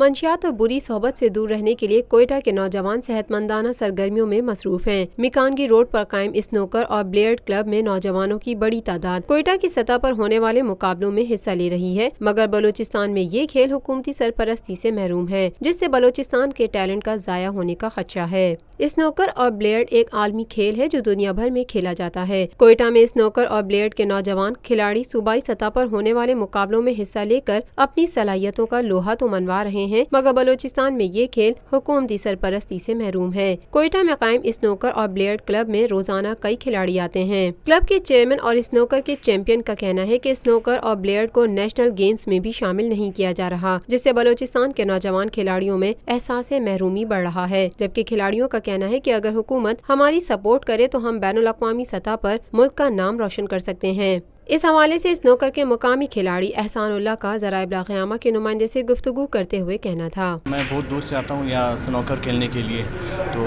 मंशियात और बुरी सोहबत से दूर रहने के लिए कोयटा के नौजवान सेहतमंदाना सरगर्मियों में मसरूफ हैं। मिकानगी रोड पर कायम स्नूकर और बिलियर्ड क्लब में नौजवानों की बड़ी तादाद कोयटा की सतह पर होने वाले मुकाबलों में हिस्सा ले रही है, मगर बलूचिस्तान में ये खेल हुकूमती सरपरस्ती से महरूम है, जिससे बलूचिस्तान के टैलेंट का जाया होने का खदशा है। स्नूकर और बिलियर्ड एक आलमी खेल है जो दुनिया भर में खेला जाता है। कोयटा में स्नूकर और बिलियर्ड के नौजवान खिलाड़ी सूबाई सतह पर होने वाले मुकाबलों में हिस्सा लेकर अपनी सलाहियतों का लोहा तो मनवा रहे हैं, मगर बलूचिस्तान में ये खेल हुकूमती सरपरस्ती से महरूम है। कोयटा में कायम स्नूकर और बिलियर्ड क्लब में रोजाना कई खिलाड़ी आते हैं। क्लब के चेयरमैन और स्नूकर के चैंपियन का कहना है कि स्नूकर और बिलियर्ड को नेशनल गेम्स में भी शामिल नहीं किया जा रहा, जिससे बलूचिस्तान के नौजवान खिलाड़ियों में एहसास महरूमी बढ़ रहा है। जबकि खिलाड़ियों का कहना है कि अगर हुकूमत हमारी सपोर्ट करे तो हम बैनुल अक़वामी सतह पर मुल्क का नाम रोशन कर सकते हैं। इस हवाले से स्नूकर के मुकामी खिलाड़ी एहसानुल्लाह का ज़राए इब्लाग़ के नुमाइंदे से गुफ्तगू करते हुए कहना था। मैं बहुत दूर से आता हूँ यहाँ स्नूकर खेलने के लिए, तो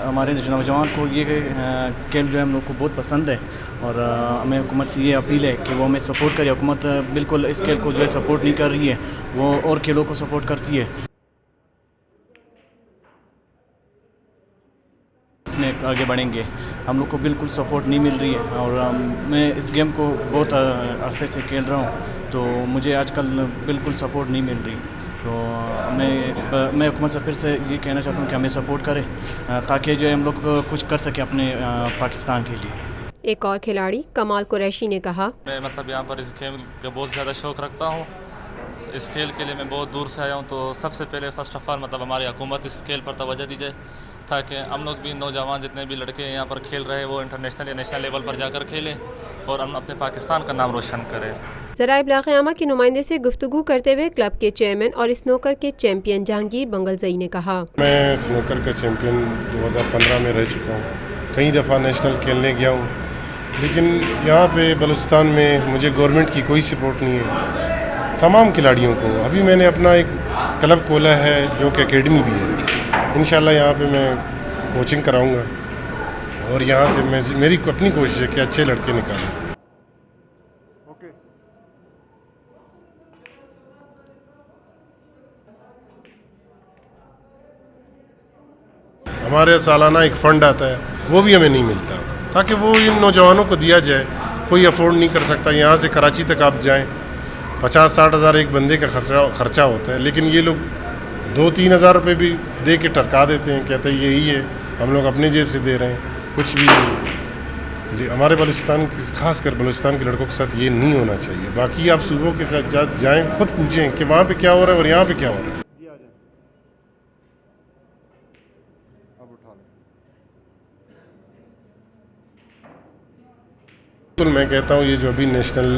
हमारे नौजवान को ये खेल जो है हम लोग को बहुत पसंद है और हमें हुकूमत से ये अपील है कि वो हमें सपोर्ट करे। हुकूमत बिल्कुल इस खेल को जो है सपोर्ट नहीं कर रही है, वो और खेलों को सपोर्ट करती है, इसमें आगे बढ़ेंगे। हम लोग को बिल्कुल सपोर्ट नहीं मिल रही है और मैं इस गेम को बहुत अरसे से खेल रहा हूँ, तो मुझे आजकल बिल्कुल सपोर्ट नहीं मिल रही। तो मैं हुकूमत से फिर से ये कहना चाहता हूँ कि हमें सपोर्ट करें ताकि जो है हम लोग कुछ कर सकें अपने पाकिस्तान के लिए। एक और खिलाड़ी कमाल कुरैशी ने कहा, मैं यहाँ पर इस खेल का बहुत ज़्यादा शौक़ रखता हूँ। इस खेल के लिए मैं बहुत दूर से आया हूँ, तो सबसे पहले फ़र्स्ट ऑफ़ ऑल हमारी हुकूमत इस खेल पर तवज्जो दी जाए ताकि हम लोग भी नौजवान जितने भी लड़के यहाँ पर खेल रहे हैं वो इंटरनेशनल या नेशनल लेवल पर जाकर खेलें और हम अपने पाकिस्तान का नाम रोशन करें। ज़राए इब्लाग़ के नुमाइंदे से गुफ्तगू करते हुए क्लब के चेयरमैन और स्नूकर के चैंपियन जहांगीर बंगलजई ने कहा, मैं स्नूकर का चैंपियन 2015 में रह चुका हूँ, कई दफ़ा नेशनल खेलने गया हूँ, लेकिन यहाँ पे बलूचिस्तान में मुझे गवर्नमेंट की कोई सपोर्ट नहीं है तमाम खिलाड़ियों को। अभी मैंने अपना एक क्लब खोला है जो कि एकेडमी भी है, इंशाल्लाह यहाँ पे मैं कोचिंग कराऊंगा और यहाँ से मेरी अपनी कोशिश है कि अच्छे लड़के निकालें। हमारे सालाना एक फ़ंड आता है, वो भी हमें नहीं मिलता, ताकि वो इन नौजवानों को दिया जाए। कोई अफोर्ड नहीं कर सकता, यहाँ से कराची तक आप जाएं 50-60 हज़ार एक बंदे का खर्चा होता है, लेकिन ये लोग 2-3 हज़ार रुपये भी दे के टरका देते हैं, कहते हैं यही है, हम लोग अपने जेब से दे रहे हैं, कुछ भी नहीं। जी, हमारे बलूचिस्तान खासकर बलूचिस्तान के लड़कों के साथ ये नहीं होना चाहिए। बाकी आप सूबों के साथ जाएं, खुद पूछें कि वहाँ पे क्या हो रहा है और यहाँ पे क्या हो रहा है। बिल्कुल मैं कहता हूँ ये जो अभी नेशनल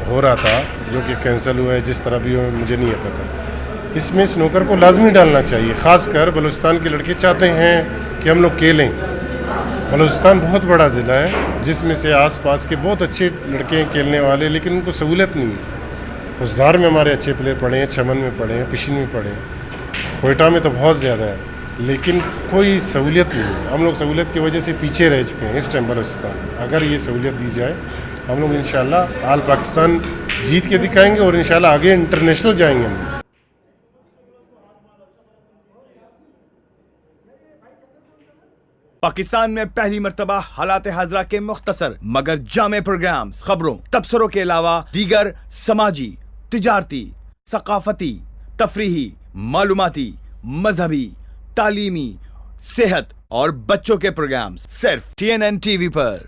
हो रहा था जो कि कैंसिल हुआ है, जिस तरह भी हो मुझे नहीं है पता, इसमें स्नूकर को लाजमी डालना चाहिए। ख़ासकर बलूचिस्तान के लड़के चाहते हैं कि हम लोग खेलें। बलूचिस्तान बहुत बड़ा ज़िला है जिसमें से आसपास के बहुत अच्छे लड़के हैं खेलने वाले, लेकिन उनको सहूलत नहीं है। खुशदार में हमारे अच्छे प्लेयर पढ़े हैं, चमन में पढ़े हैं, पिशिन में पढ़े हैं, कोयटा में तो बहुत ज़्यादा है, लेकिन कोई सहूलियत नहीं है। हम लोग सहूलियत की वजह से पीछे रह चुके हैं इस टाइम बलूचिस्तान। अगर ये सहूलियत दी जाए हम लोग इंशाल्लाह आल पाकिस्तान जीत के दिखाएंगे और इंशाल्लाह आगे इंटरनेशनल जाएंगे हम। पाकिस्तान में पहली मर्तबा हालात हाजरा के मुख्तसर मगर जामे प्रोग्राम्स, खबरों, तबसरों के अलावा दीगर समाजी, तिजारती, सकाफती, तफरीही, मालूमाती, मजहबी, तालीमी, सेहत और बच्चों के प्रोग्राम्स सिर्फ TNN TV पर।